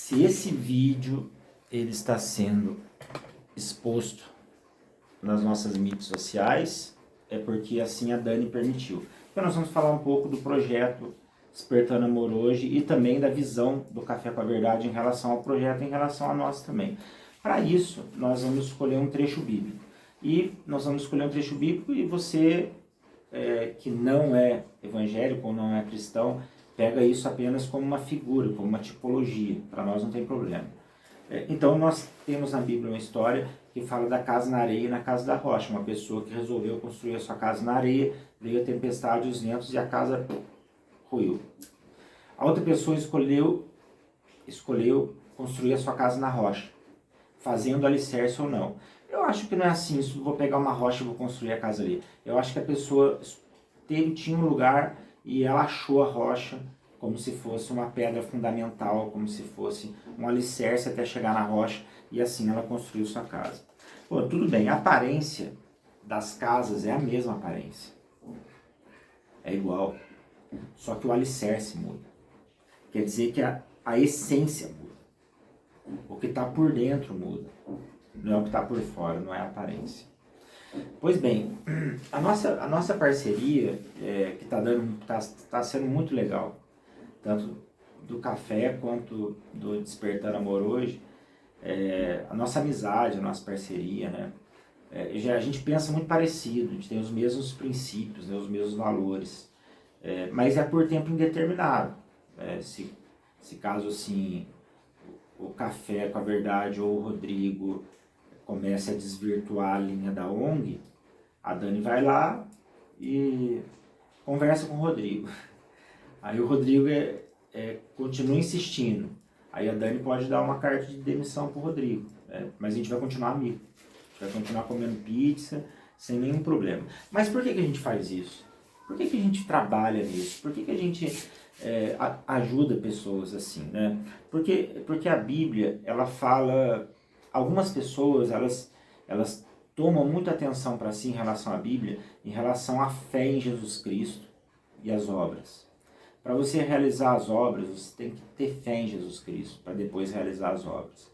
Se esse vídeo ele está sendo exposto nas nossas mídias sociais, é porque assim a Dani permitiu. Então nós vamos falar um pouco do projeto Despertando Amor hoje e também da visão do Café com a Verdade em relação ao projeto, em relação a nós também. Para isso, nós vamos escolher um trecho bíblico. E nós vamos escolher um trecho bíblico e você, que não é evangélico ou não é cristão, pega isso apenas como uma figura, como uma tipologia. Para nós não tem problema. Então nós temos na Bíblia uma história que fala da casa na areia e na casa da rocha. Uma pessoa que resolveu construir a sua casa na areia, veio a tempestade, os ventos e a casa ruiu. A outra pessoa escolheu construir a sua casa na rocha, fazendo alicerce ou não. Eu acho que não é assim, vou pegar uma rocha e vou construir a casa ali. Eu acho que a pessoa tinha um lugar e ela achou a rocha como se fosse uma pedra fundamental, como se fosse um alicerce até chegar na rocha, e assim ela construiu sua casa. Pô, tudo bem, a aparência das casas é a mesma aparência. É igual. Só que o alicerce muda. Quer dizer que a essência muda. O que está por dentro muda. Não é o que está por fora, não é a aparência. Pois bem, a nossa parceria, que tá sendo muito legal, tanto do café quanto do Despertar Amor hoje, a nossa amizade, a nossa parceria, né? A gente pensa muito parecido, a gente tem os mesmos princípios, né, os mesmos valores, mas é por tempo indeterminado. Se caso assim, o Café com a Verdade ou o Rodrigo comece a desvirtuar a linha da ONG, a Dani vai lá e conversa com o Rodrigo. Aí o Rodrigo continua insistindo. Aí a Dani pode dar uma carta de demissão pro Rodrigo. Mas a gente vai continuar amigo. A gente vai continuar comendo pizza sem nenhum problema. Mas por que a gente faz isso? Por que a gente trabalha nisso? Por que a gente ajuda pessoas assim, né? Porque a Bíblia, ela fala... Algumas pessoas, elas tomam muita atenção para si em relação à Bíblia, em relação à fé em Jesus Cristo e às obras. Para você realizar as obras, você tem que ter fé em Jesus Cristo, para depois realizar as obras.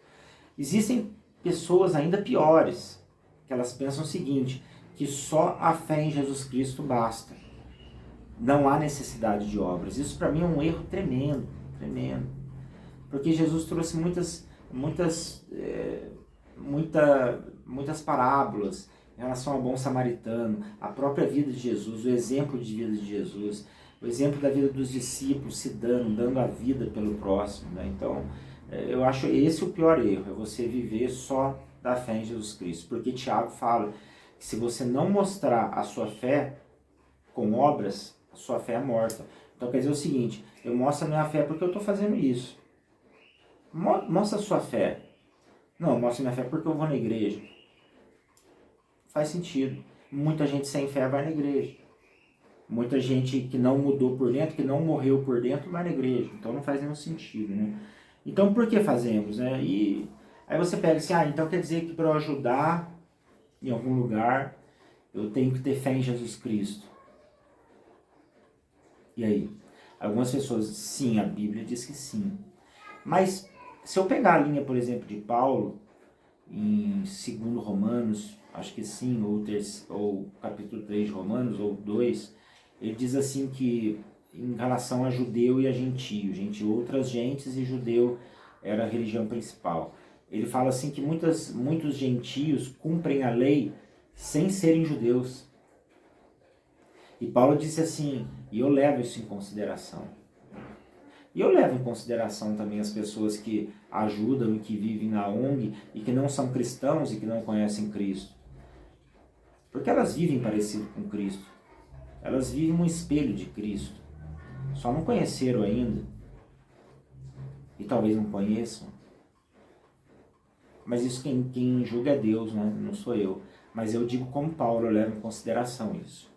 Existem pessoas ainda piores, que elas pensam o seguinte, que só a fé em Jesus Cristo basta. Não há necessidade de obras. Isso para mim é um erro tremendo, tremendo. Porque Jesus trouxe muitas parábolas em relação ao bom samaritano, a própria vida de Jesus, o exemplo de vida de Jesus, o exemplo da vida dos discípulos se dando a vida pelo próximo, né? Então, eu acho esse o pior erro, é você viver só da fé em Jesus Cristo, porque Tiago fala que se você não mostrar a sua fé com obras, a sua fé é morta. Então quer dizer o seguinte, eu mostro a minha fé porque eu estou fazendo isso. Mostra a sua fé. Não, mostra a minha fé porque eu vou na igreja. Faz sentido. Muita gente sem fé vai na igreja. Muita gente que não mudou por dentro, que não morreu por dentro, vai na igreja. Então não faz nenhum sentido, né? Então por que fazemos, né? E aí você pega assim, então quer dizer que para eu ajudar em algum lugar, eu tenho que ter fé em Jesus Cristo. E aí? Algumas pessoas, sim, a Bíblia diz que sim. Mas se eu pegar a linha, por exemplo, de Paulo, em 2 Romanos, acho que sim, ou capítulo 3 de Romanos, ou 2, ele diz assim que em relação a judeu e a gentio, outras gentes e judeu era a religião principal. Ele fala assim que muitos gentios cumprem a lei sem serem judeus. E Paulo disse assim, e eu levo isso em consideração. E eu levo em consideração também as pessoas que ajudam e que vivem na ONG e que não são cristãos e que não conhecem Cristo. Porque elas vivem parecido com Cristo. Elas vivem um espelho de Cristo. Só não conheceram ainda. E talvez não conheçam. Mas isso quem julga é Deus, né? Não sou eu. Mas eu digo como Paulo, eu levo em consideração isso.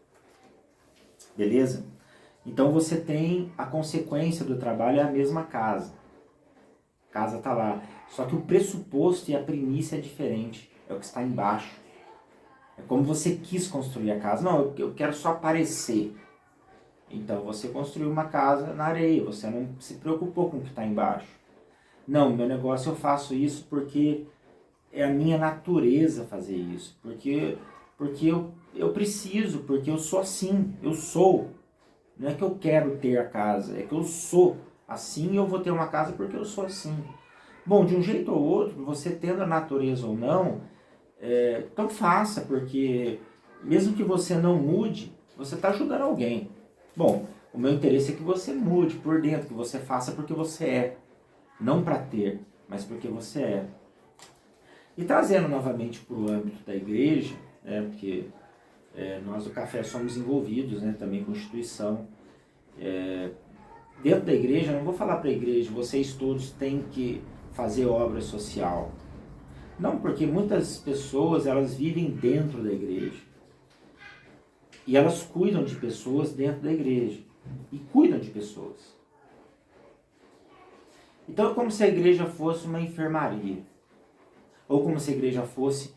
Beleza? Então você tem a consequência do trabalho, é a mesma casa. A casa está lá. Só que o pressuposto e a primícia é diferente. É o que está embaixo. É como você quis construir a casa. Não, eu quero só aparecer. Então você construiu uma casa na areia. Você não se preocupou com o que está embaixo. Não, meu negócio eu faço isso porque é a minha natureza fazer isso. Porque eu preciso, porque eu sou assim, eu sou. Não é que eu quero ter a casa, é que eu sou assim e eu vou ter uma casa porque eu sou assim. Bom, de um jeito ou outro, você tendo a natureza ou não, então faça, porque mesmo que você não mude, você está ajudando alguém. Bom, o meu interesse é que você mude por dentro, que você faça porque você é. Não para ter, mas porque você é. E trazendo novamente para o âmbito da igreja, porque nós do Café somos envolvidos, né, também com instituição. Dentro da igreja, eu não vou falar para a igreja, vocês todos têm que fazer obra social. Não, porque muitas pessoas, elas vivem dentro da igreja. E elas cuidam de pessoas dentro da igreja. E cuidam de pessoas. Então é como se a igreja fosse uma enfermaria. Ou como se a igreja fosse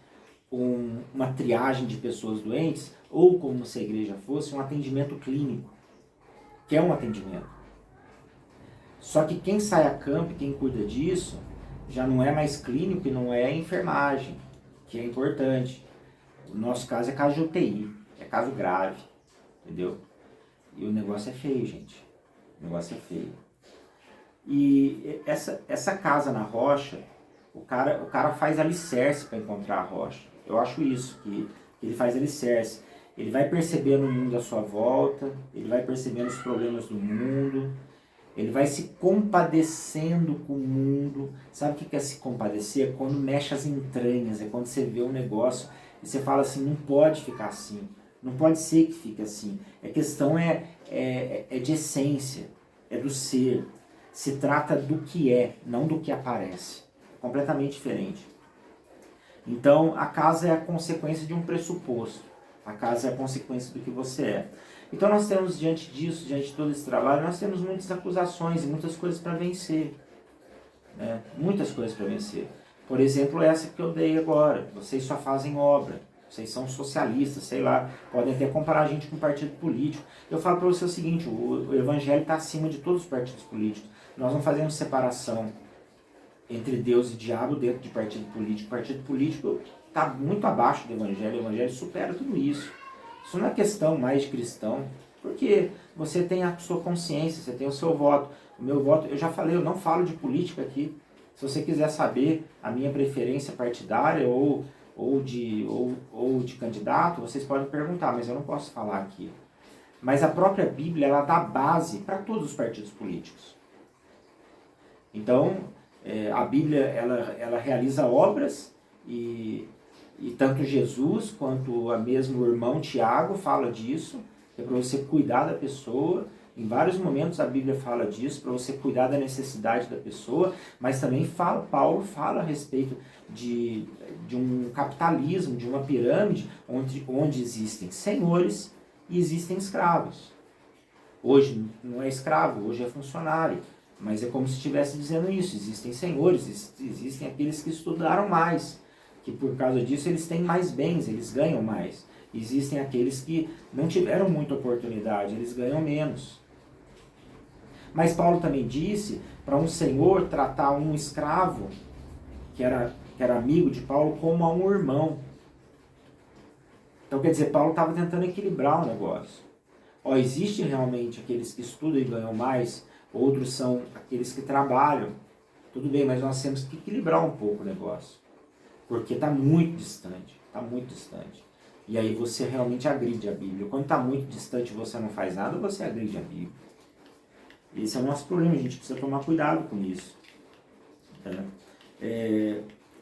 uma triagem de pessoas doentes. Ou como se a igreja fosse um atendimento clínico. Que é um atendimento. Só que quem sai a campo e quem cuida disso já não é mais clínico e não é enfermagem, que é importante. O nosso caso é caso de UTI, é caso grave, entendeu? E o negócio é feio, gente. O negócio é feio. E essa casa na rocha, o cara faz alicerce para encontrar a rocha. Eu acho isso, que ele faz alicerce. Ele vai percebendo o mundo à sua volta, ele vai percebendo os problemas do mundo, ele vai se compadecendo com o mundo. Sabe o que é se compadecer? É quando mexe as entranhas, é quando você vê um negócio e você fala assim, não pode ficar assim, não pode ser que fique assim. A questão é de essência, é do ser. Se trata do que é, não do que aparece. Completamente diferente. Então, a casa é a consequência de um pressuposto. A casa é a consequência do que você é. Então, nós temos, diante disso, diante de todo esse trabalho, nós temos muitas acusações e muitas coisas para vencer. Né? Muitas coisas para vencer. Por exemplo, essa que eu dei agora. Vocês só fazem obra. Vocês são socialistas, sei lá. Podem até comparar a gente com um partido político. Eu falo para você o seguinte, o evangelho está acima de todos os partidos políticos. Nós não fazemos separação entre Deus e diabo dentro de partido político. O partido político está muito abaixo do evangelho. O evangelho supera tudo isso. Isso não é questão mais de cristão, porque você tem a sua consciência, você tem o seu voto. O meu voto, eu já falei, eu não falo de política aqui. Se você quiser saber a minha preferência partidária ou de candidato, vocês podem perguntar, mas eu não posso falar aqui. Mas a própria Bíblia, ela dá base para todos os partidos políticos. Então, a Bíblia, ela realiza obras e tanto Jesus quanto o mesmo irmão Tiago fala disso, que é para você cuidar da pessoa. Em vários momentos a Bíblia fala disso, para você cuidar da necessidade da pessoa, mas também Paulo fala a respeito de um capitalismo, de uma pirâmide, onde existem senhores e existem escravos. Hoje não é escravo, hoje é funcionário. Mas é como se estivesse dizendo isso, existem senhores, existem aqueles que estudaram mais, que por causa disso eles têm mais bens, eles ganham mais. Existem aqueles que não tiveram muita oportunidade, eles ganham menos. Mas Paulo também disse para um senhor tratar um escravo, que era amigo de Paulo, como a um irmão. Então quer dizer, Paulo estava tentando equilibrar o negócio. Existe realmente aqueles que estudam e ganham mais, outros são aqueles que trabalham. Tudo bem, mas nós temos que equilibrar um pouco o negócio. Porque está muito distante, está muito distante. E aí você realmente agride a Bíblia. Quando está muito distante e você não faz nada, você agride a Bíblia. Esse é o nosso problema, a gente precisa tomar cuidado com isso.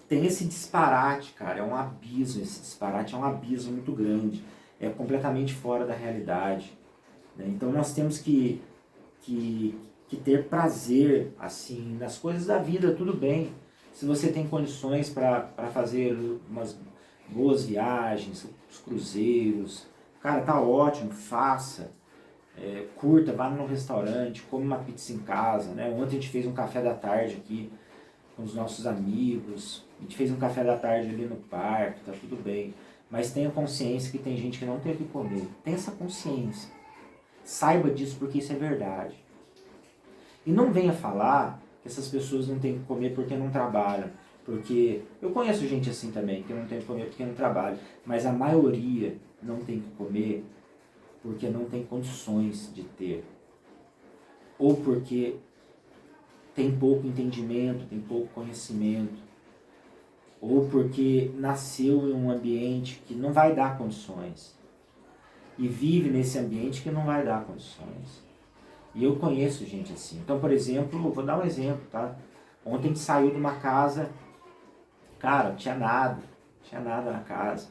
Tem esse disparate, cara, é um abismo, esse disparate é um abismo muito grande. É completamente fora da realidade. Né? Então nós temos que ter prazer assim nas coisas da vida, tudo bem. Se você tem condições para fazer umas boas viagens, os cruzeiros, cara, tá ótimo, faça. Curta, vá no restaurante, come uma pizza em casa. Né? Ontem a gente fez um café da tarde aqui com os nossos amigos. A gente fez um café da tarde ali no parque, tá tudo bem. Mas tenha consciência que tem gente que não tem o que comer. Tenha essa consciência. Saiba disso porque isso é verdade. E não venha falar que essas pessoas não têm que comer porque não trabalham. Porque eu conheço gente assim também, que não tem que comer porque não trabalha. Mas a maioria não tem que comer porque não tem condições de ter. Ou porque tem pouco entendimento, tem pouco conhecimento. Ou porque nasceu em um ambiente que não vai dar condições. E vive nesse ambiente que não vai dar condições. E eu conheço gente assim. Então, por exemplo, vou dar um exemplo, tá? Ontem a gente saiu de uma casa, cara, não tinha nada na casa,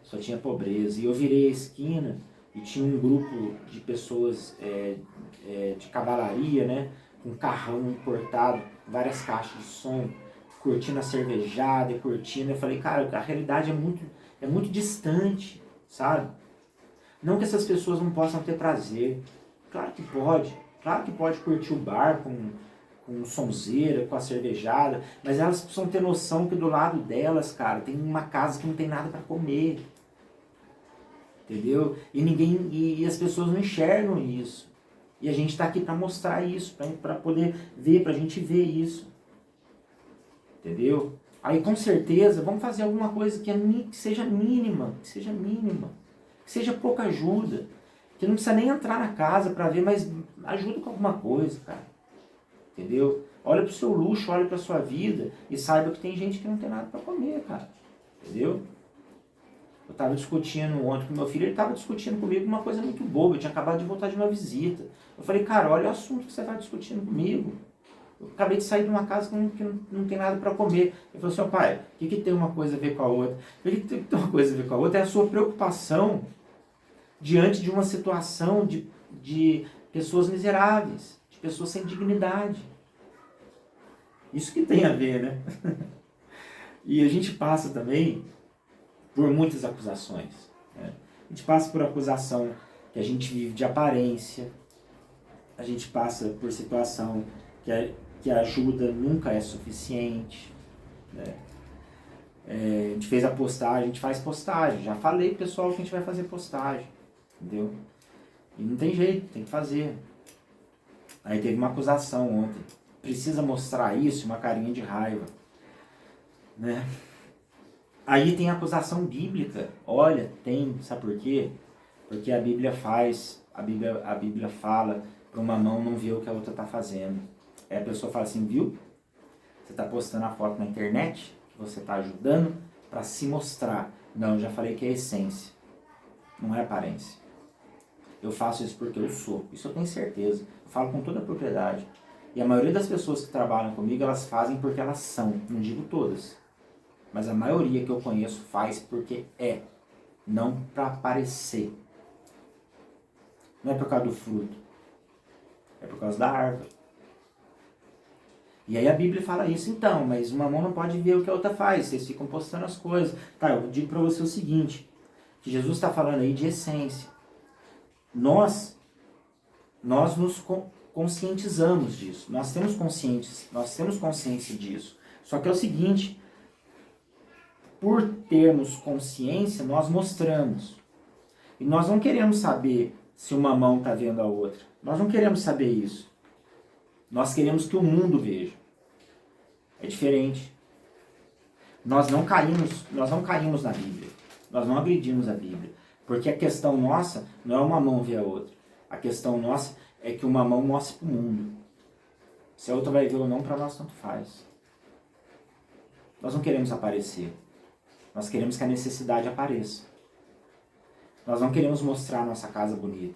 só tinha pobreza. E eu virei a esquina e tinha um grupo de pessoas de cavalaria, né? Com carrão importado, várias caixas de som, curtindo a cervejada, curtindo. Eu falei, cara, a realidade é muito distante, sabe? Não que essas pessoas não possam ter prazer. Claro que pode curtir o bar com sonzeira, com a cervejada, mas elas precisam ter noção que do lado delas, cara, tem uma casa que não tem nada para comer. Entendeu? E as pessoas não enxergam isso. E a gente está aqui para mostrar isso, para poder ver, para a gente ver isso. Entendeu? Aí com certeza vamos fazer alguma coisa que seja mínima, que seja pouca ajuda, que não precisa nem entrar na casa para ver, mas ajuda com alguma coisa, cara. Entendeu? Olha pro seu luxo, olha pra sua vida e saiba que tem gente que não tem nada para comer, cara. Entendeu? Eu estava discutindo ontem com meu filho, ele estava discutindo comigo uma coisa muito boba, eu tinha acabado de voltar de uma visita. Eu falei, cara, olha o assunto que você está discutindo comigo. Eu acabei de sair de uma casa que não tem nada para comer. Ele falou assim, pai, o que tem uma coisa a ver com a outra? O que tem uma coisa a ver com a outra é a sua preocupação diante de uma situação de pessoas miseráveis, de pessoas sem dignidade. Isso que tem a ver, né? E a gente passa também por muitas acusações. Né? A gente passa por acusação que a gente vive de aparência, a gente passa por situação que a ajuda nunca é suficiente. Né? A gente fez a postagem, a gente faz postagem. Já falei pro pessoal que a gente vai fazer postagem. Entendeu? E não tem jeito, tem que fazer. Aí teve uma acusação ontem. Precisa mostrar isso, uma carinha de raiva. Né? Aí tem a acusação bíblica. Olha, tem, sabe por quê? Porque a Bíblia fala para uma mão não ver o que a outra está fazendo. Aí a pessoa fala assim, viu? Você está postando a foto na internet, que você está ajudando para se mostrar. Não, eu já falei que é essência, não é aparência. Eu faço isso porque eu sou, isso eu tenho certeza. Eu falo com toda a propriedade. E a maioria das pessoas que trabalham comigo, elas fazem porque elas são, não digo todas. Mas a maioria que eu conheço faz porque é, não para aparecer. Não é por causa do fruto, é por causa da árvore. E aí a Bíblia fala isso, então, mas uma mão não pode ver o que a outra faz, vocês ficam postando as coisas. Tá, eu digo para você o seguinte, que Jesus está falando aí de essência. Nós nos conscientizamos disso, nós temos consciência disso. Só que é o seguinte, por termos consciência, nós mostramos. E nós não queremos saber se uma mão está vendo a outra. Nós não queremos saber isso. Nós queremos que o mundo veja. É diferente. Nós não caímos na Bíblia. Nós não agredimos a Bíblia. Porque a questão nossa não é uma mão ver a outra. A questão nossa é que uma mão mostre para o mundo. Se a outra vai ver ou não, para nós tanto faz. Nós não queremos aparecer. Nós queremos que a necessidade apareça. Nós não queremos mostrar a nossa casa bonita.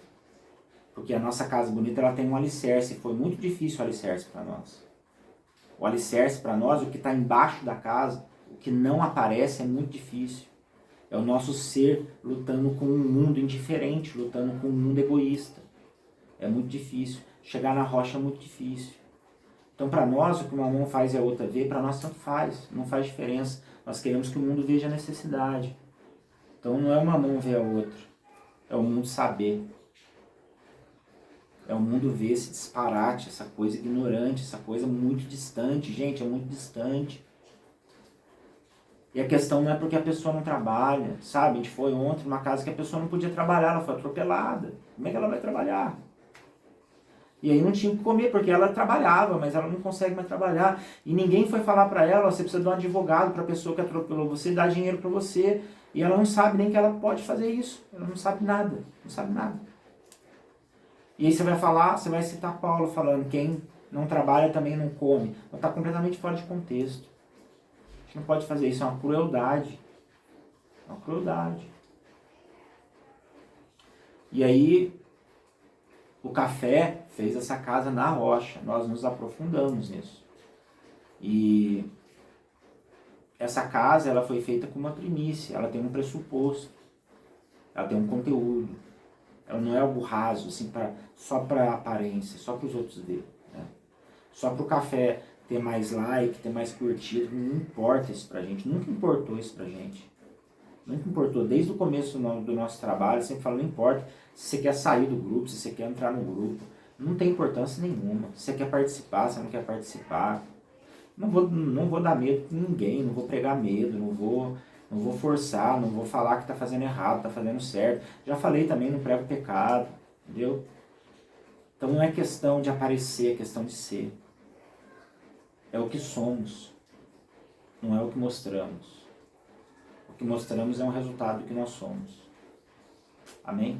Porque a nossa casa bonita ela tem um alicerce. Foi muito difícil o alicerce para nós. O alicerce para nós, o que está embaixo da casa, o que não aparece é muito difícil. É o nosso ser lutando com um mundo indiferente, lutando com um mundo egoísta. É muito difícil. Chegar na rocha é muito difícil. Então para nós, o que uma mão faz e a outra vê, para nós tanto faz. Não faz diferença. Nós queremos que o mundo veja a necessidade. Então não é uma mão ver a outra. É o mundo saber. É o mundo ver esse disparate, essa coisa ignorante, essa coisa muito distante. Gente, é muito distante. E a questão não é porque a pessoa não trabalha, sabe? A gente foi ontem numa casa que a pessoa não podia trabalhar, ela foi atropelada. Como é que ela vai trabalhar? E aí não tinha o que comer, porque ela trabalhava, mas ela não consegue mais trabalhar. E ninguém foi falar para ela, ó, você precisa de um advogado para a pessoa que atropelou você dar dinheiro para você. E ela não sabe nem que ela pode fazer isso. Ela não sabe nada, não sabe nada. E aí você vai falar, você vai citar Paulo falando, quem não trabalha também não come. Está completamente fora de contexto. A gente não pode fazer isso, é uma crueldade. É uma crueldade. E aí, o café fez essa casa na rocha. Nós nos aprofundamos nisso. E essa casa, ela foi feita com uma primícia. Ela tem um pressuposto. Ela tem um conteúdo. Ela não é algo raso, assim, só para aparência, só para os outros verem. Né? Só para o café ter mais like, ter mais curtido. Não importa isso pra gente. Nunca importou isso pra gente. Nunca importou. Desde o começo do nosso trabalho, sempre falo, não importa se você quer sair do grupo, se você quer entrar no grupo. Não tem importância nenhuma. Se você quer participar, se você não quer participar. Não vou dar medo pra ninguém, não vou pregar medo, não vou forçar, não vou falar que tá fazendo errado, tá fazendo certo. Já falei também, não prego pecado, entendeu? Então não é questão de aparecer, é questão de ser. É o que somos, não é o que mostramos. O que mostramos é um resultado do que nós somos. Amém?